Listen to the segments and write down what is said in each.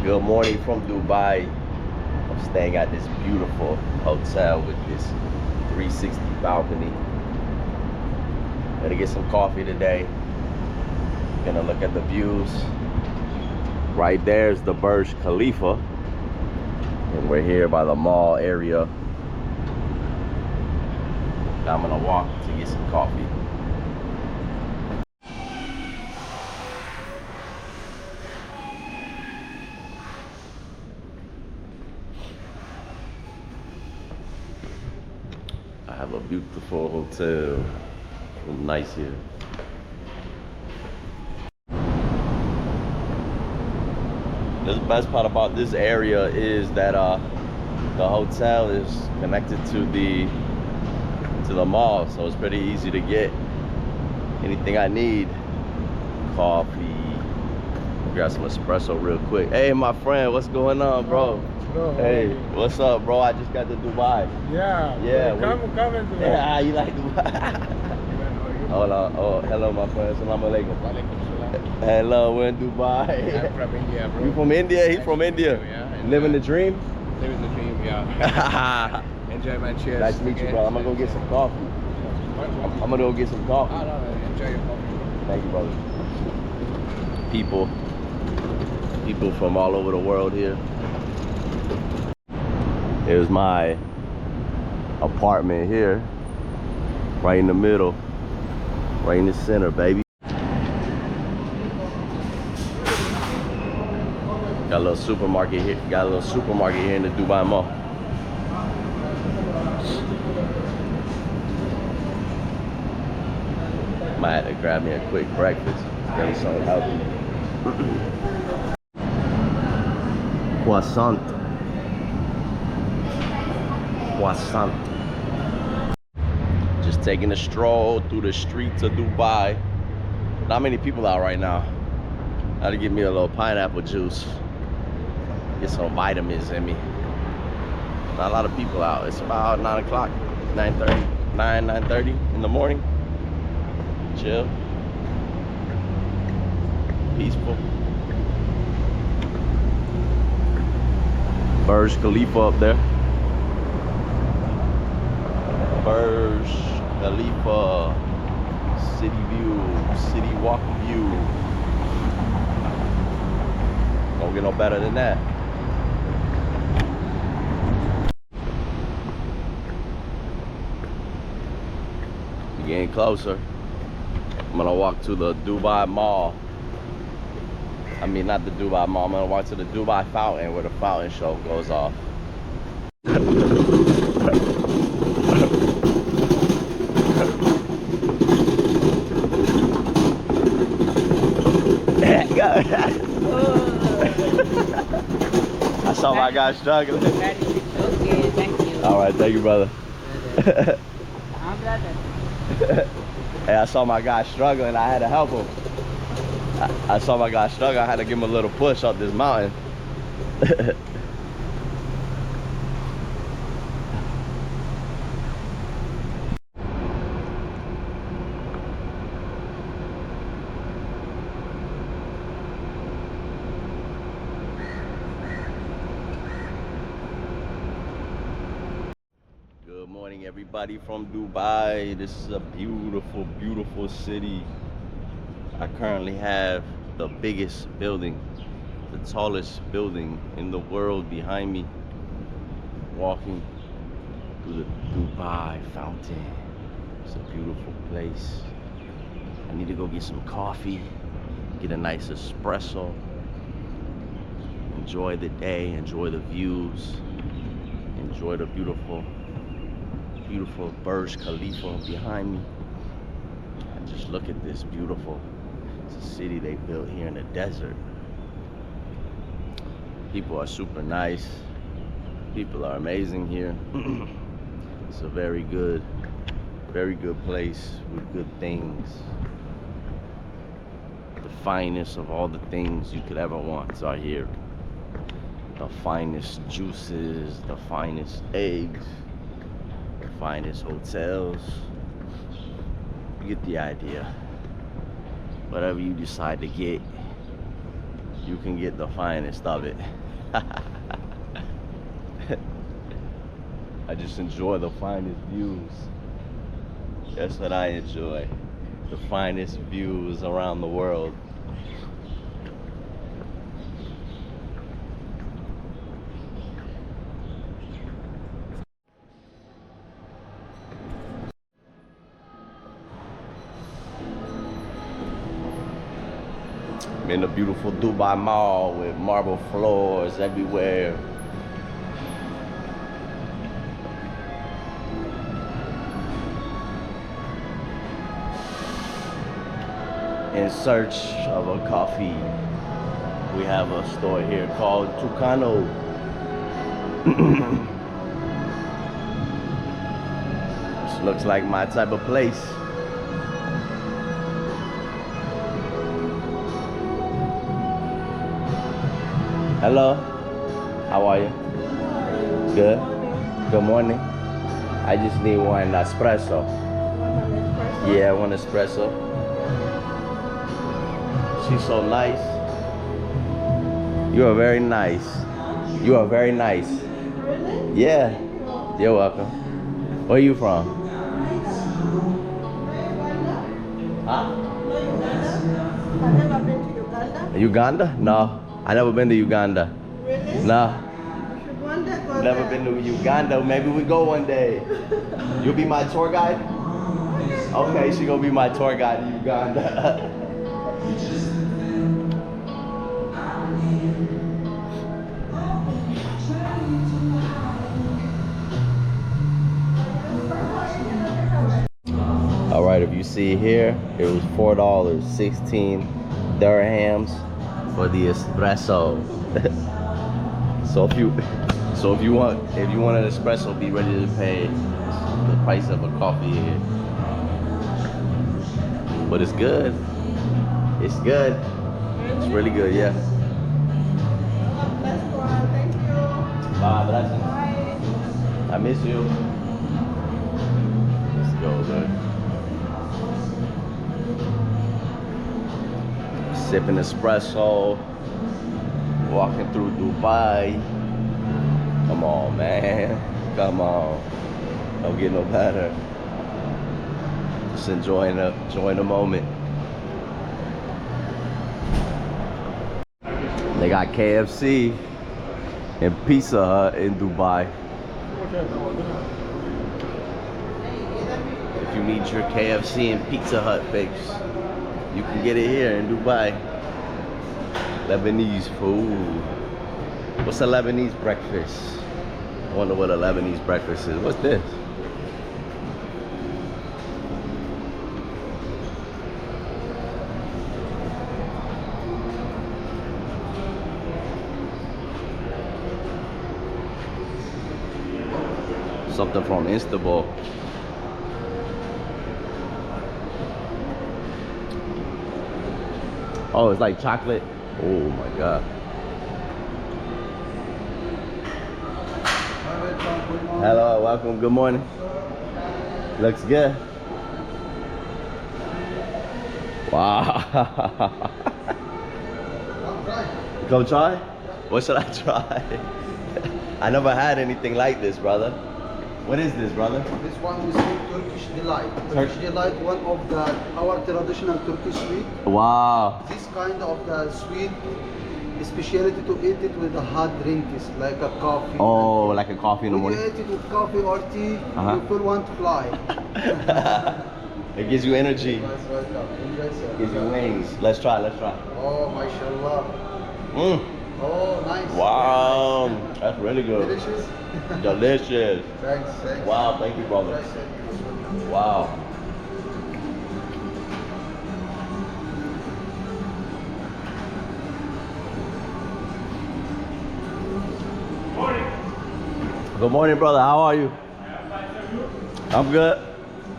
Good morning from Dubai. I'm staying at this beautiful hotel with this 360 balcony. Gonna get some coffee today. Gonna look at the views. Right there's the Burj Khalifa. And we're here by the mall area. Now I'm gonna walk to get some coffee. I have a beautiful hotel. Nice here. The best part about this area is that the hotel is connected to the mall, so it's pretty easy to get anything I need. Coffee. Grab some espresso real quick. Hey, my friend, what's going on, bro? Hey, what's up, bro? I just got to Dubai. Yeah. Come in Dubai. Yeah, you like Dubai? Hold on. Oh, hello, my friend. Assalamu alaikum. Hello, we're in Dubai. I'm from India, bro. You from India? He's from India. Yeah. Living the dream? Living the dream, yeah. Enjoy my cheers. Nice to meet you, bro. I'm gonna go get some coffee. I'm gonna go get some coffee. Oh, no, enjoy your coffee. Thank you, brother. People from all over the world here. Here's my apartment here, right in the middle, right in the center, baby. Got a little supermarket here. Got a little supermarket here in the Dubai Mall. Might have to grab me a quick breakfast. Grab me something healthy. Croissant. Just taking a stroll through the streets of Dubai. Not many people out right now. I had to get me a little pineapple juice. Get some vitamins in me. Not a lot of people out. It's about 9 o'clock, 9:30 in the morning. Chill. Peaceful. Burj Khalifa up there. Burj Khalifa, city view, city walk view. Don't get no better than that. We're getting closer. I'm gonna walk to the Dubai Mall. I mean, not the Dubai Mall. I'm gonna walk to the Dubai Fountain where the fountain show goes off. I saw my guy struggling. Okay, thank you. All right, thank you, brother. I'm brother. Hey, I saw my guy struggling. I had to help him. I saw my guy struggle. I had to give him a little push up this mountain. Good morning, everybody from Dubai. This is a beautiful, beautiful city. I currently have the biggest building, the tallest building in the world behind me. Walking through the Dubai Fountain. It's a beautiful place. I need to go get some coffee, get a nice espresso, enjoy the day, enjoy the views, enjoy the beautiful Burj Khalifa behind me. And just look at this beautiful, it's a city they built here in the desert. People are super nice. People are amazing here. It's a very good place with good things. The finest of all the things you could ever want are here. The finest juices, the finest eggs, the finest hotels. You get the idea. Whatever you decide to get, you can get the finest of it. I just enjoy the finest views. That's what I enjoy. The finest views around the world. I'm in the beautiful Dubai Mall with marble floors everywhere. In search of a coffee. We have a store here called Tucano. This looks like my type of place. Hello, how are you? Good. Good morning. I just need one espresso. Yeah, one espresso. She's so nice. You are very nice. You are very nice. Really? Yeah. You're welcome. Where are you from? Huh? I've never been to Uganda. Uganda? No, I never been to Uganda. Really? No, Should one day go never there. been to Uganda. Maybe we go one day. You'll be my tour guide? Okay, she gonna be my tour guide to Uganda. All right, if you see here, it was $4, 16 dirhams for the espresso. So if you want an espresso, be ready to pay the price of a coffee here. But it's good. It's good. It's really good, yeah. Let's go on. Thank you. Bye, blessings. Bye. I miss you. Let's go, man. Sipping espresso, walking through Dubai. Come on, man. Come on. Don't get no better. Just enjoying the moment. They got KFC and Pizza Hut in Dubai. If you need your KFC and Pizza Hut fix, you can get it here in Dubai. Lebanese food. What's a Lebanese breakfast? I wonder what a Lebanese breakfast is. What's this? Something from Istanbul. Oh, it's like chocolate. Oh my God. Hello, welcome. Good morning. Looks good. Wow. Come try? What should I try? I never had anything like this, brother. What is this, brother? This one is Turkish delight. Turkish delight, one of our traditional Turkish sweet. Wow. This kind of the sweet specialty to eat it with a hot drink is like a coffee. Oh, like a coffee in the When you morning? eat it with coffee or tea, Uh-huh. you feel want to fly. It gives you energy. That's welcome. Enjoy, sir. Gives you wings. Let's try, let's try. Oh, mashallah. Mm. Oh, nice. Wow. That's really good. Delicious. Delicious. Thanks, thanks. Wow, thank you, brother. Enjoy, sir. Wow. Good morning, brother. How are you? I'm good.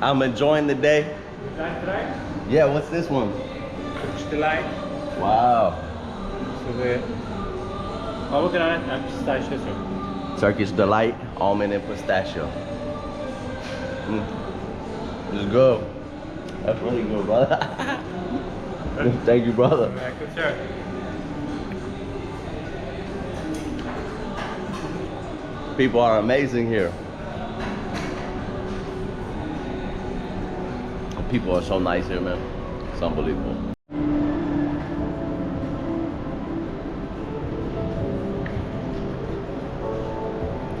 I'm enjoying the day. Yeah, what's this one? Turkish delight. Wow. Sobie pomegranate and pistachio soup. Turkish delight, almond and pistachio. It's good. That's really good, brother. Thank you, brother. Welcome, sir. People are amazing here. People are so nice here, man. It's unbelievable.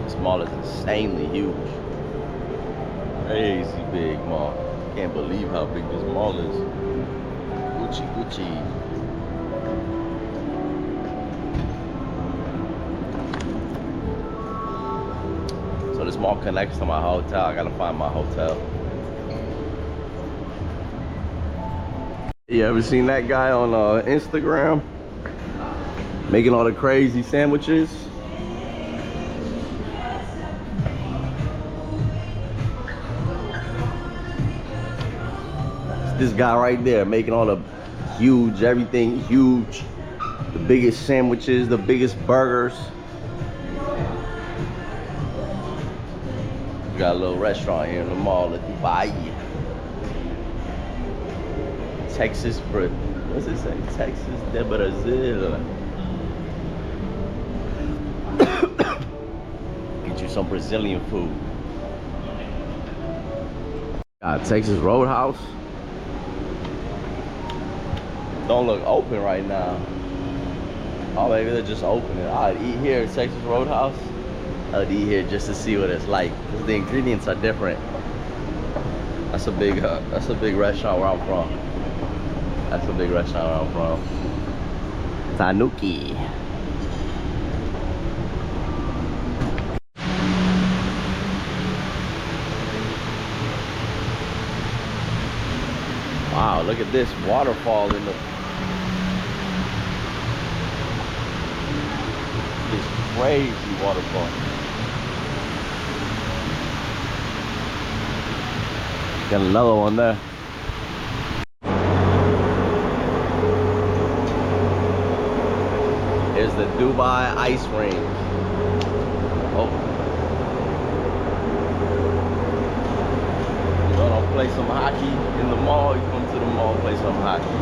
This mall is insanely huge. Crazy big mall. Can't believe how big this mall is. Gucci, Gucci. So this mall connects to my hotel. I gotta find my hotel. You ever seen that guy on Instagram? Making all the crazy sandwiches? It's this guy right there making all the huge, everything huge. The biggest sandwiches, the biggest burgers. We got a little restaurant here in the mall at Dubai. Texas, what's it say? Texas de Brazil. Get you some Brazilian food. Got Texas Roadhouse. Don't look open right now. Oh, maybe they're just opening. I'd eat here at Texas Roadhouse. I'd eat here just to see what it's like, because the ingredients are different. That's a big restaurant where I'm from. That's a big restaurant where I'm from. Tanuki. Wow, look at this waterfall in the... This crazy waterfall. Got another one there. Here's the Dubai Ice Rink. Oh. You wanna play some hockey in the mall? You come to the mall, play some hockey.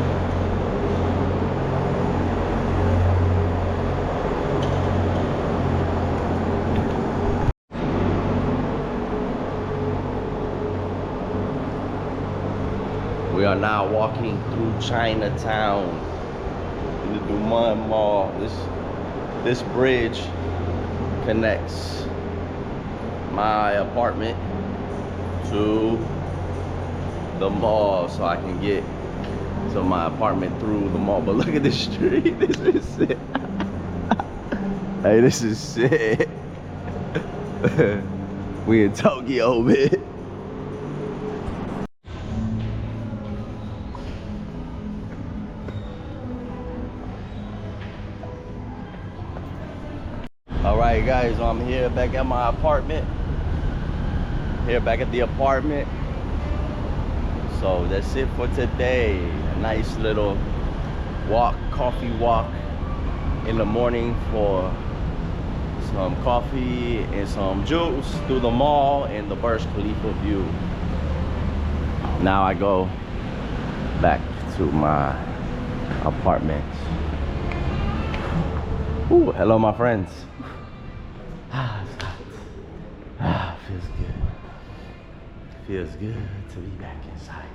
We are now walking through Chinatown in the Dubai Mall. This bridge connects my apartment to the mall, so I can get to my apartment through the mall. But look at this street. This is sick. Hey, this is sick. We in Tokyo, man. Alright guys, I'm here back at my apartment. Here back at the apartment. So that's it for today. A nice little walk, coffee walk in the morning for some coffee and some juice through the mall and the Burj Khalifa view. Now I go back to my apartment. Ooh, hello my friends. Feels good. Feels good to be back inside.